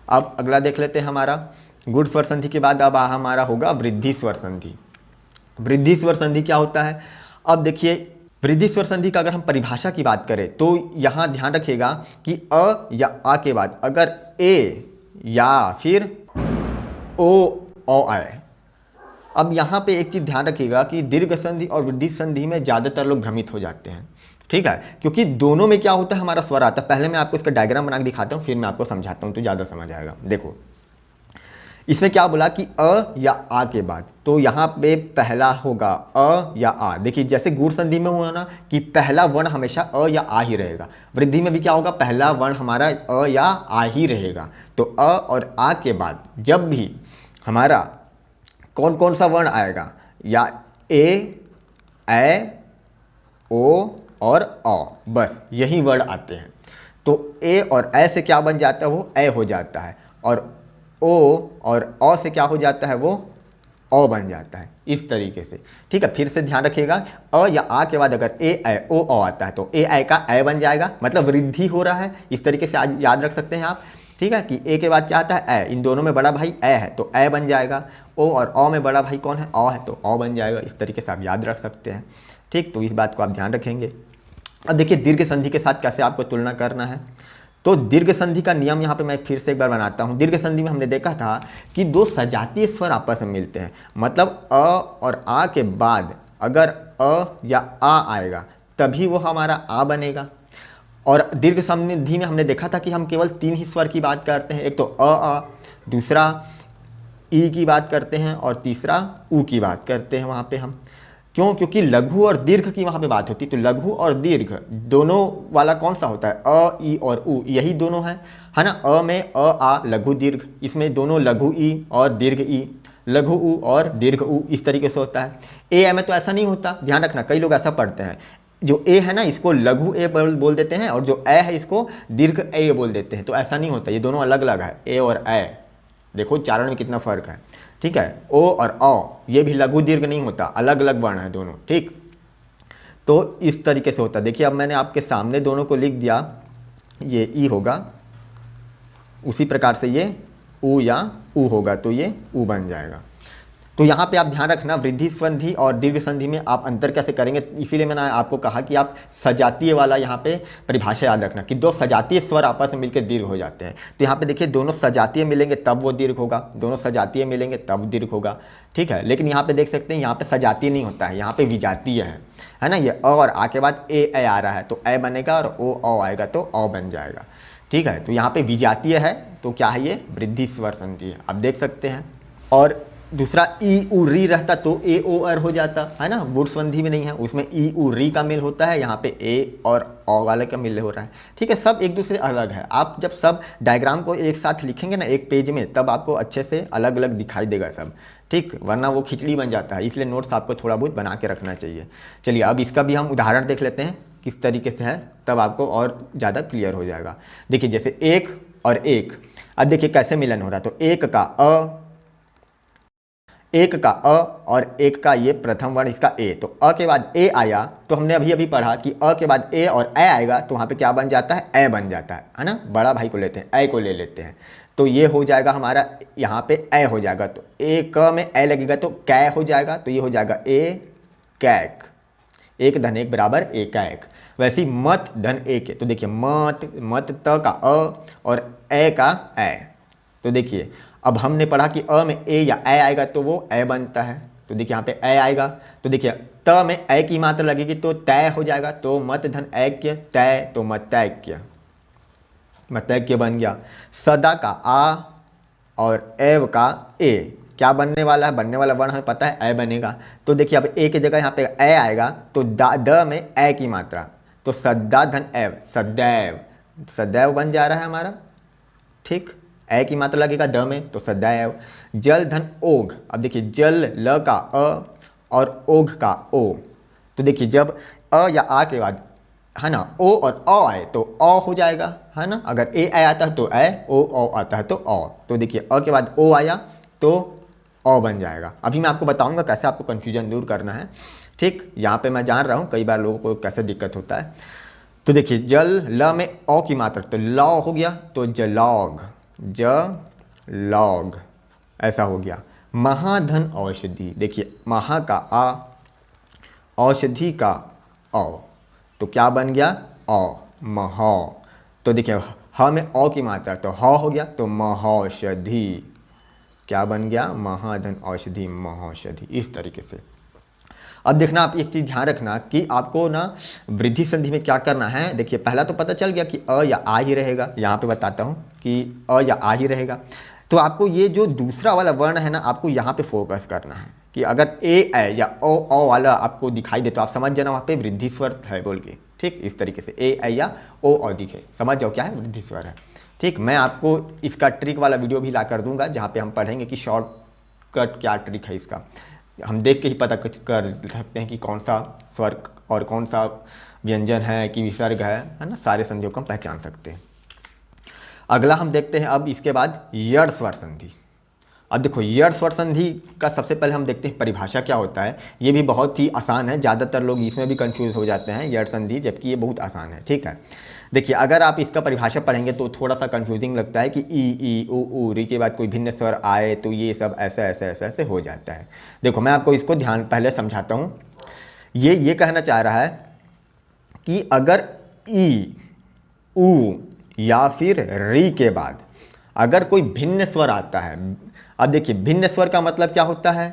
अब अगला देख लेते हैं हमारा गुण स्वर संधि के बाद अब हमारा होगा वृद्धि स्वर संधि। वृद्धि स्वर संधि क्या होता है? अब देखिए वृद्धि स्वर संधि का अगर हम परिभाषा की बात करें तो यहाँ ध्यान रखिएगा कि अ या आ के बाद अगर ए या फिर ओ आए। अब यहाँ पे एक चीज़ ध्यान रखिएगा कि दीर्घ संधि और वृद्धि संधि में ज़्यादातर लोग भ्रमित हो जाते हैं, ठीक है, क्योंकि दोनों में क्या होता है हमारा स्वर आता है। पहले मैं आपको इसका डायग्राम बना के दिखाता हूँ, फिर मैं आपको समझाता हूँ तो ज़्यादा समझ आएगा। देखो इसमें क्या बोला कि अ या आ के बाद, तो यहाँ पे पहला होगा अ या आ। देखिए जैसे गुण संधि में हुआ ना कि पहला वर्ण हमेशा अ या आ ही रहेगा, वृद्धि में भी क्या होगा, पहला वर्ण हमारा अ या आ ही रहेगा। तो अ और आ के बाद जब भी हमारा कौन कौन सा वर्ण आएगा, या ए ओ और अ, बस यही वर्ण आते हैं। तो ए और ए से क्या बन जाता है, वो ए हो जाता है, और ओ और अ से क्या हो जाता है, वो अ बन जाता है, इस तरीके से, ठीक है। फिर से ध्यान रखिएगा अ या आ के बाद अगर ए ओ अ आता है तो ए का ए बन जाएगा, मतलब वृद्धि हो रहा है। इस तरीके से आज याद रख सकते हैं आप, ठीक है, कि ए के बाद क्या आता है, ए, इन दोनों में बड़ा भाई ए है तो ए बन जाएगा। ओ और अ में बड़ा भाई कौन है, अ है, तो अ बन जाएगा। इस तरीके से आप याद रख सकते हैं, ठीक। तो इस बात को आप ध्यान रखेंगे। अब देखिए दीर्घ संधि के साथ कैसे आपको तुलना करना है। तो दीर्घ संधि का नियम यहाँ पे मैं फिर से एक बार बनाता हूँ। दीर्घ संधि में हमने देखा था कि दो सजातीय स्वर आपस में मिलते हैं, मतलब अ और आ के बाद अगर अ या आ आएगा तभी वो हमारा आ बनेगा। और दीर्घ संधि में हमने देखा था कि हम केवल 3 ही स्वर की बात करते हैं, एक तो आ, दूसरा ई की बात करते हैं और तीसरा ऊ की बात करते हैं वहाँ पे हम। क्यों? क्योंकि लघु और दीर्घ की वहाँ पे बात होती है। तो लघु और दीर्घ दोनों वाला कौन सा होता है, अ ई और ऊ, यही दोनों है ना। अ में अ आ लघु दीर्घ, इसमें दोनों लघु ई और दीर्घ ई, लघु ऊ और दीर्घ ऊ, इस तरीके से होता है। ए में तो ऐसा नहीं होता, ध्यान रखना, कई लोग ऐसा पढ़ते हैं, जो ए है ना इसको लघु ए बोल देते हैं और जो ए है इसको दीर्घ ए बोल देते हैं। तो ऐसा नहीं होता, ये दोनों अलग अलग है, ए और ए। देखो उच्चारण में कितना फर्क है, ठीक है। ओ और अ ये भी लघु दीर्घ नहीं होता, अलग अलग वर्ण है दोनों, ठीक। तो इस तरीके से होता है। देखिए अब मैंने आपके सामने दोनों को लिख दिया, ये ई होगा, उसी प्रकार से ये ऊ या ऊ होगा, तो ये ऊ बन जाएगा। तो यहाँ पे आप ध्यान रखना, वृद्धि संधि और दीर्घ संधि में आप अंतर कैसे करेंगे, इसीलिए मैंने आपको कहा कि आप सजातीय वाला यहाँ पे परिभाषा याद रखना कि दो सजातीय स्वर आपस में मिलकर दीर्घ हो जाते हैं। तो यहाँ पे देखिए दोनों सजातीय मिलेंगे तब वो दीर्घ होगा, दोनों सजातीय मिलेंगे तब दीर्घ होगा, ठीक है। लेकिन यहाँ पे देख सकते हैं यहाँ पे सजातीय नहीं होता है, यहाँ पे विजातीय है ना। ये अ और आ के बाद ए आ रहा है तो ए बनेगा, और ओ अ आएगा तो अ बन जाएगा, ठीक है। तो यहाँ पे विजातीय है तो क्या है, ये वृद्धि स्वर संधि है, आप देख सकते हैं। और दूसरा ई उ री रहता तो ए ओ अर हो जाता है ना, गुण संधि में नहीं है, उसमें ई उ री का मेल होता है, यहाँ पे ए और ओ वाले का मेल हो रहा है, ठीक है। सब एक दूसरे अलग है। आप जब सब डायग्राम को एक साथ लिखेंगे ना एक पेज में, तब आपको अच्छे से अलग अलग दिखाई देगा सब, ठीक, वरना वो खिचड़ी बन जाता है। इसलिए नोट्स आपको थोड़ा बहुत बना के रखना चाहिए। चलिए अब इसका भी हम उदाहरण देख लेते हैं किस तरीके से है, तब आपको और ज़्यादा क्लियर हो जाएगा। देखिए जैसे एक और एक, अब देखिए कैसे मिलन हो रहा है। तो एक का अ और एक का ये प्रथम वर्ण इसका ए, तो अ के बाद ए आया तो हमने अभी अभी पढ़ा कि अ के बाद ए और ए आएगा तो वहाँ पे क्या बन जाता है, ए बन जाता है ना। बड़ा भाई को लेते हैं, ए को ले लेते हैं, तो ये हो जाएगा हमारा यहाँ पे ए हो जाएगा। तो ए क में ए लगेगा तो कै हो जाएगा, तो ये हो जाएगा ए कैक, एक धन एक बराबर ए कैक। वैसे ही मत धन ए के, तो देखिए मत त का अ और ए का ए, तो देखिए अब हमने पढ़ा कि अ में ए या ए आएगा तो वो ए बनता है, तो देखिए यहाँ पे ए आएगा, तो देखिए त में ए की मात्रा लगेगी तो तय हो जाएगा, तो मत धन ऐक्य तय, तो मतैक्य बन गया। सदा का आ और एव का ए, क्या बनने वाला है, बनने वाला वर्ण हमें पता है ए बनेगा। तो देखिए अब ए की जगह यहाँ पे ए आएगा तो द में ए की मात्रा, तो सदा धन एव सदैव, सदैव बन जा रहा है हमारा, ठीक। ए की मात्रा लगेगा द में तो सदैव। जल धन ओघ, अब देखिए जल ल का अ और ओघ का ओ, तो देखिए जब अ या आ के बाद है ना ओ और अ आए तो अ हो जाएगा, है ना। अगर ए आता है तो ए, ओ अ आता है तो अ, तो देखिए अ के बाद ओ आया तो अ बन जाएगा। अभी मैं आपको बताऊंगा कैसे आपको कन्फ्यूजन दूर करना है, ठीक। यहाँ पे मैं जान रहा हूँ कई बार लोगों को कैसे दिक्कत होता है। तो देखिए जल ल में अ की मात्रा, तो लौ हो गया तो जलौग, लॉग, ऐसा हो गया। महाधन औषधि, देखिए महा का आ, औषधि का औ, तो क्या बन गया औ, महा। तो देखिए ह में औ की मात्रा, तो ह हो गया, तो महौषधि, क्या बन गया महाधन औषधि, महौषधि, इस तरीके से। अब देखना, आप एक चीज़ ध्यान रखना कि आपको ना वृद्धि संधि में क्या करना है। देखिए पहला तो पता चल गया कि अ या आ ही रहेगा, यहाँ पे बताता हूँ कि अ या आ ही रहेगा। तो आपको ये जो दूसरा वाला वर्ण है ना, आपको यहाँ पे फोकस करना है कि अगर ए या ओ वाला आपको दिखाई दे तो आप समझ जाना वहाँ पे वृद्धि स्वर है बोल के। ठीक, इस तरीके से ए या ओ दिखे, समझ जाओ क्या है, वृद्धि स्वर है। ठीक, मैं आपको इसका ट्रिक वाला वीडियो भी ला कर दूंगा जहाँ पे हम पढ़ेंगे कि शॉर्टकट क्या ट्रिक है इसका। हम देख के ही पता कर सकते हैं कि कौन सा स्वर और कौन सा व्यंजन है कि विसर्ग है ना, सारे संधियों को हम पहचान सकते हैं। अगला हम देखते हैं अब इसके बाद यड़ स्वर संधि। अब देखो यड़ स्वर संधि का सबसे पहले हम देखते हैं परिभाषा क्या होता है। ये भी बहुत ही आसान है, ज़्यादातर लोग इसमें भी कंफ्यूज हो जाते हैं यड़ संधि, जबकि ये बहुत आसान है। ठीक है, देखिए अगर आप इसका परिभाषा पढ़ेंगे तो थोड़ा सा कंफ्यूजिंग लगता है कि ई ऊ री के बाद कोई भिन्न स्वर आए तो ये सब ऐसा ऐसा ऐसा ऐसे हो जाता है। देखो मैं आपको इसको ध्यान पहले समझाता हूँ। ये कहना चाह रहा है कि अगर ई ऊ या फिर री के बाद अगर कोई भिन्न स्वर आता है, अब देखिए भिन्न स्वर का मतलब क्या होता है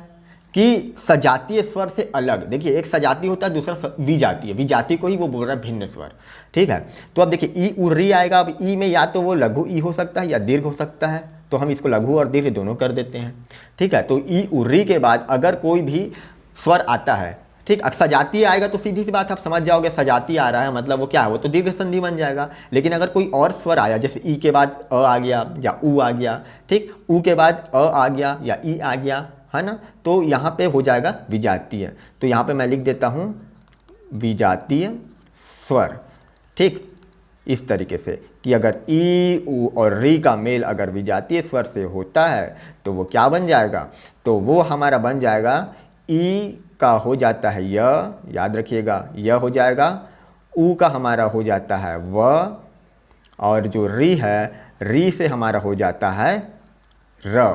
कि सजातीय स्वर से अलग। देखिए एक सजातीय होता है, दूसरा विजातीय, विजातीय को ही वो बोल रहा है भिन्न स्वर। ठीक है, तो अब देखिए ई उ री आएगा। अब ई में या तो वो लघु ई हो सकता है या दीर्घ हो सकता है, तो हम इसको लघु और दीर्घ दोनों कर देते हैं। ठीक है, तो ई उ री के बाद अगर कोई भी स्वर आता है, ठीक, अब सजातीय आएगा तो सीधी सी बात आप समझ जाओगे, सजातीय आ रहा है मतलब वो क्या है, वो तो दीर्घ संधि बन जाएगा। लेकिन अगर कोई और स्वर आया, जैसे ई के बाद अ आ गया या ऊ आ गया, ठीक, ऊ के बाद अ आ गया या ई आ गया, है ना, तो यहाँ पे हो जाएगा विजातीय। तो यहाँ पे मैं लिख देता हूँ विजातीय स्वर। ठीक, इस तरीके से कि अगर ई ऊ और री का मेल अगर विजातीय स्वर से होता है तो वो क्या बन जाएगा, तो वो हमारा बन जाएगा ई का हो जाता है य, याद रखिएगा य हो जाएगा, ऊ का हमारा हो जाता है व, और जो री है, री से हमारा हो जाता है र।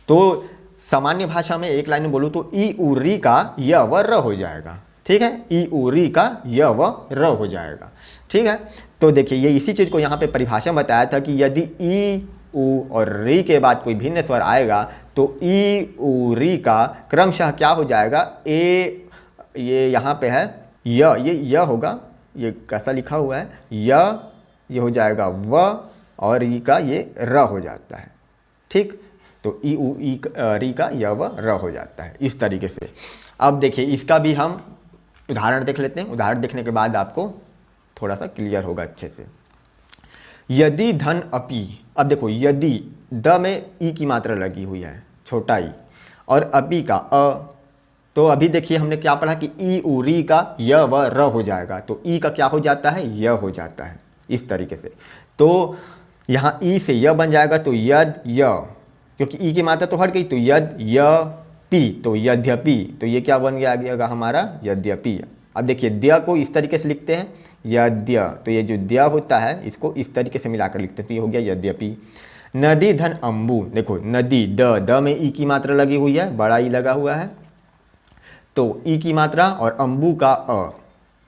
तो सामान्य भाषा में एक लाइन में बोलूँ तो ई उ री का य व र हो जाएगा। ठीक है, ई उ री का य व र हो जाएगा। ठीक है, तो देखिए ये इसी चीज़ को यहाँ पे परिभाषा में बताया था कि यदि ई उ और री के बाद कोई भिन्न स्वर आएगा तो ई उ री का क्रमशः क्या हो जाएगा, ए ये यहाँ पे है ये होगा, ये कैसा लिखा हुआ है ये हो जाएगा व, और ई का ये र हो जाता है। ठीक, तो ई उ ई री का य व र हो जाता है, इस तरीके से। अब देखिए इसका भी हम उदाहरण देख लेते हैं। उदाहरण देखने के बाद आपको थोड़ा सा क्लियर होगा अच्छे से। यदि धन अपि, अब देखो यदि द में ई की मात्रा लगी हुई है, छोटा ई, और अपि का अ, तो अभी देखिए हमने क्या पढ़ा कि ई उ री का य व र हो जाएगा, तो ई का क्या हो जाता है, य हो जाता है, इस तरीके से। तो यहाँ ई से य बन जाएगा, तो यद य, क्योंकि ई की मात्रा तो हट गई, तो यद य पी, तो यद्यपि, तो ये क्या बन गया हमारा यद्यपि। अब देखिए द्य को इस तरीके से लिखते हैं यद्य, तो ये जो द्य होता है इसको इस तरीके से मिलाकर लिखते हैं, तो ये हो गया यद्यपि। नदी धन अम्बु, देखो नदी द में ई की मात्रा लगी हुई है, बड़ा ई लगा हुआ है, तो ई की मात्रा और अम्बु का अ,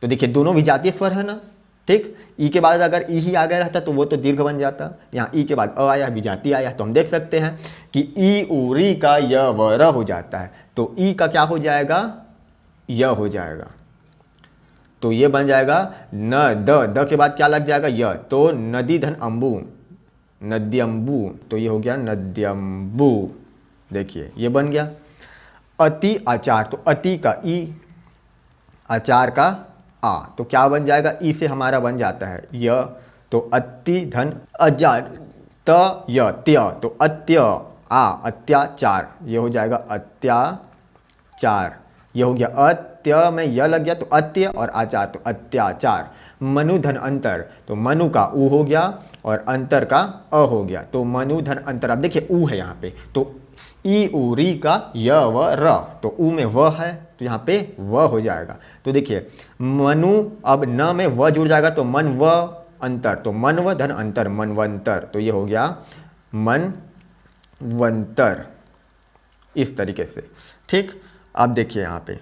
तो देखिए दोनों विजातीय स्वर है ना। ठीक, ई के बाद अगर ई ही आ गया रहता तो वो तो दीर्घ बन जाता, यहाँ ई के बाद अ आया, विजातीय आया, तो हम देख सकते हैं कि ई उ री का य व र हो जाता है, तो ई का क्या हो जाएगा, य हो जाएगा, तो ये बन जाएगा न द के बाद क्या लग जाएगा य, तो नदी धन अम्बु, नद्यम्बु, तो ये हो गया नद्यम्बु। देखिए ये बन गया। अति आचार, तो अति का ई, आचार का आ, तो क्या बन जाएगा, ई से हमारा बन जाता है य, तो अति धन अजार त य त्य, तो अत्य आ, अत्याचार, ये हो जाएगा अत्याचार, ये हो गया। अत्य में य लग गया तो अत्य, और आचार तो अत्याचार। मनु धन अंतर, तो मनु का ऊ हो गया और अंतर का अ हो गया, तो मनु धन अंतर। अब देखिए ऊ है यहाँ पे, तो ई उ री का य व र, तो ऊ में व है तो यहाँ पे व हो जाएगा। तो देखिए मनु, अब न में व जुड़ जाएगा तो मन व अंतर, तो मन व धन अंतर, मनवंतर, तो ये हो गया मनवंतर, इस तरीके से। ठीक, अब देखिए यहाँ पे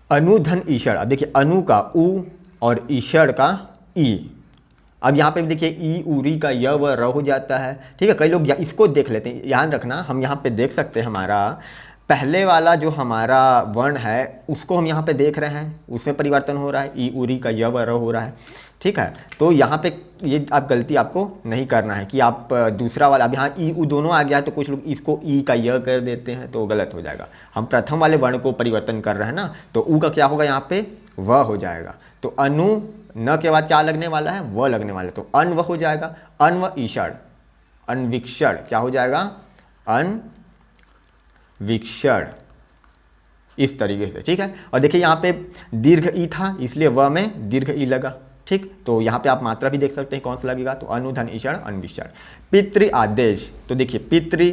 अनु धन ईषण। अब देखिए अनु का उ और ईषण का ई। अब यहाँ पे भी देखिए ई उरी का य व र हो जाता है। ठीक है, कई लोग इसको देख लेते हैं, ध्यान रखना। हम यहाँ पे देख सकते हैं हमारा पहले वाला जो हमारा वर्ण है उसको हम यहाँ पे देख रहे हैं, उसमें परिवर्तन हो रहा है, ई उरी का य व र हो रहा है। ठीक है, तो यहाँ पे ये आप गलती आपको नहीं करना है कि आप दूसरा वाला, अब यहाँ ई उ दोनों आ गया है तो कुछ लोग इसको ई का य कर देते हैं तो गलत हो जाएगा। हम प्रथम वाले वर्ण को परिवर्तन कर रहे हैं ना, तो उ का क्या होगा यहाँ पे व हो जाएगा। तो अनु न के बाद क्या लगने वाला है, व लगने वाला है, तो अन्व हो जाएगा। अन्व ईषण, अन्वीक्षण क्या हो जाएगा, अन्वीक्षण, इस तरीके से। ठीक है, और देखिए यहाँ पे दीर्घ ई था इसलिए व में दीर्घ ई लगा। ठीक, तो यहाँ पे आप मात्रा भी देख सकते हैं कौन सा लगेगा, तो अनुधन ईषण अन्वीक्षण। पितृ आदेश, तो देखिए पितृ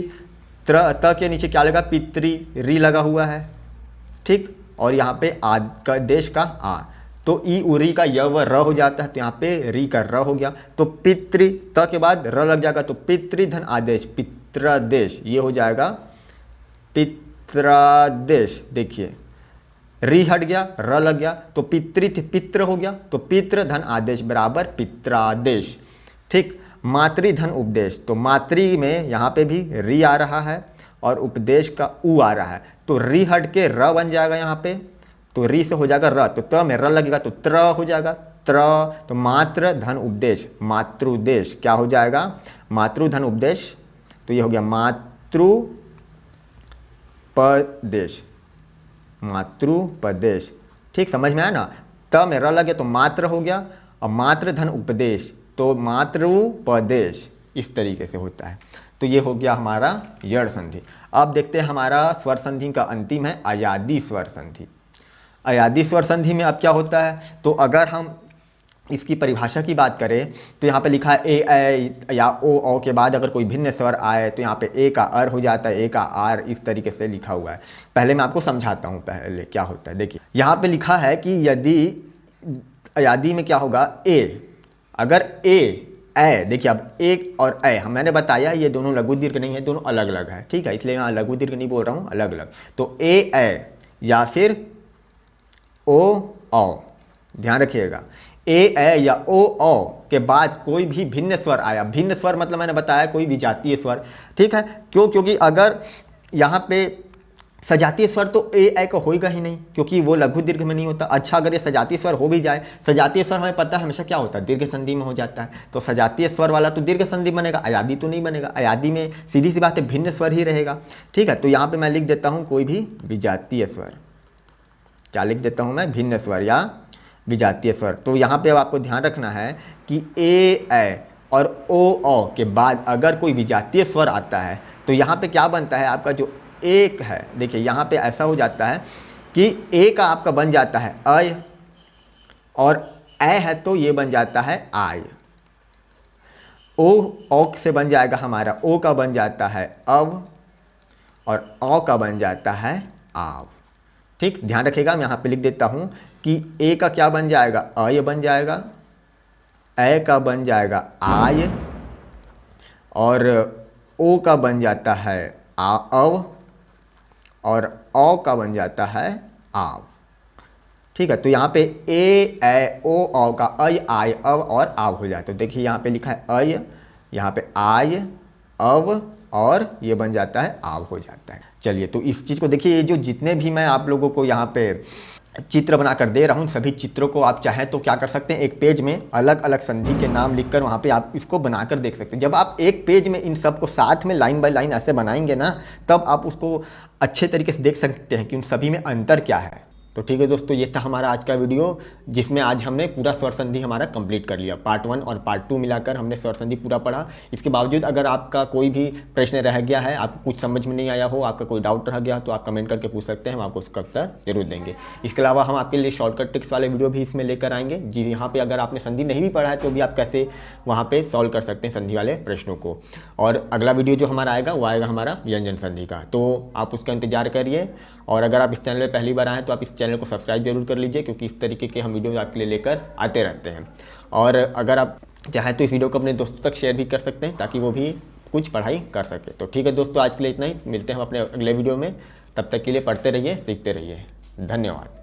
त के नीचे क्या लगा, पितृ री लगा हुआ है। ठीक, और यहाँ पे आद का देश का आ, तो ई उरी का य व र हो जाता है, तो यहाँ पे री का र हो गया। तो पितृ त के बाद र लग जाएगा, तो पितृधन आदेश, पित्रादेश, ये हो जाएगा पित्रादेश। देखिए री हट गया, र लग गया, तो पितृ हो गया, तो पितृधन आदेश बराबर पित्रादेश। ठीक, मातृधन उपदेश, तो मातृ में यहाँ पे भी री आ रहा है और उपदेश का उ आ रहा है, तो री हट के र बन जाएगा यहाँ पे, तो री से हो जाएगा र, तो त में र लगेगा तो त्र हो जाएगा, त्र। तो मातृ धन उपदेश, मातृदेश क्या हो जाएगा, मातृधन उपदेश, तो ये हो गया मातृपदेश, मातृपदेश। ठीक, समझ में आया ना, त में र लगे तो मात्र हो गया, और मातृ धन उपदेश तो मातृपदेश, इस तरीके से होता है। तो ये हो गया हमारा यड़ संधि। अब देखते हैं हमारा स्वर संधि का अंतिम है अयादी स्वर संधि। अयादी स्वर संधि में अब क्या होता है, तो अगर हम इसकी परिभाषा की बात करें तो यहाँ पे लिखा है ए या ओ के बाद अगर कोई भिन्न स्वर आए तो यहाँ पे ए का अर हो जाता है, ए का आर, इस तरीके से लिखा हुआ है। पहले मैं आपको समझाता हूँ पहले क्या होता है। देखिए यहाँ पे लिखा है कि यदि अयादी में क्या होगा, ए, अगर ए देखिए अब एक और ए मैंने बताया ये दोनों लघु दीर्घ नहीं है, दोनों अलग अलग है। ठीक है, इसलिए मैं लघु दीर्घ नहीं बोल रहा हूँ, अलग अलग। तो ए या फिर ओ, ध्यान रखिएगा, ए या ओ के बाद कोई भी भिन्न स्वर आया, भिन्न स्वर मतलब मैंने बताया कोई विजातीय स्वर। ठीक है, क्योंकि अगर यहाँ पे सजातीय स्वर तो ए का होएगा ही नहीं, क्योंकि वो लघु दीर्घ में नहीं होता। अच्छा, अगर ये सजातीय स्वर हो भी जाए, सजातीय स्वर हमें पता है हमेशा क्या होता है, दीर्घ संधि में हो जाता है, तो सजातीय स्वर वाला तो दीर्घ संधि बनेगा, अयादी तो नहीं बनेगा। अयादी में सीधी सी बात है भिन्न स्वर ही रहेगा। ठीक है, तो यहाँ पे मैं लिख देता हूँ कोई भी विजातीय स्वर, क्या लिख देता हूँ मैं, भिन्न स्वर या विजातीय स्वर। तो यहाँ पे अब आपको ध्यान रखना है कि ए और ओ के बाद अगर कोई विजातीय स्वर आता है तो यहाँ पे क्या बनता है, आपका जो एक है, देखिए यहाँ पे ऐसा हो जाता है कि ए का आपका बन जाता है अय, और ए है तो ये बन जाता है आय। ओ से बन जाएगा हमारा, ओ का बन जाता है अव, और औ का बन जाता है आव। ठीक, ध्यान रखिएगा, मैं यहाँ पे लिख देता हूँ कि ए का क्या बन जाएगा, अय बन जाएगा, ए का बन जाएगा आय, और ओ का बन जाता है अव, और औ का बन जाता है आव। ठीक है, तो यहाँ पे ए ओ औ का अय आय अव और आव हो जाए। तो देखिए यहाँ पे लिखा है अय, यहाँ पे आय अव, और ये बन जाता है आव हो जाता है। चलिए, तो इस चीज़ को देखिए, ये जो जितने भी मैं आप लोगों को यहाँ पे चित्र बनाकर दे रहा हूँ, सभी चित्रों को आप चाहें तो क्या कर सकते हैं, एक पेज में अलग अलग संधि के नाम लिखकर वहाँ पे आप इसको बनाकर देख सकते हैं। जब आप एक पेज में इन सब को साथ में लाइन बाय लाइन ऐसे बनाएंगे ना, तब आप उसको अच्छे तरीके से देख सकते हैं कि उन सभी में अंतर क्या है। तो ठीक है दोस्तों, ये था हमारा आज का वीडियो, जिसमें आज हमने पूरा स्वर संधि हमारा कंप्लीट कर लिया। पार्ट 1 और पार्ट 2 मिलाकर हमने स्वर संधि पूरा पढ़ा। इसके बावजूद अगर आपका कोई भी प्रश्न रह गया है, आपको कुछ समझ में नहीं आया हो, आपका कोई डाउट रह गया, तो आप कमेंट करके पूछ सकते हैं, हम आपको उसका उत्तर जरूर देंगे। इसके अलावा हम आपके लिए शॉर्टकट ट्रिक्स वाले वीडियो भी इसमें लेकर आएंगे, जी यहाँ पे अगर आपने संधि नहीं भी पढ़ा है तो भी आप कैसे वहाँ पे सॉल्व कर सकते हैं संधि वाले प्रश्नों को। और अगला वीडियो जो हमारा आएगा वो आएगा हमारा व्यंजन संधि का, तो आप उसका इंतजार करिए। और अगर आप इस चैनल पर पहली बार आए तो आप इस चैनल को सब्सक्राइब जरूर कर लीजिए, क्योंकि इस तरीके के हम वीडियो आपके लिए लेकर आते रहते हैं। और अगर आप चाहें तो इस वीडियो को अपने दोस्तों तक शेयर भी कर सकते हैं, ताकि वो भी कुछ पढ़ाई कर सके। तो ठीक है दोस्तों, आज के लिए इतना ही। मिलते हैं हम अपने अगले वीडियो में। तब तक के लिए पढ़ते रहिए, सीखते रहिए। धन्यवाद।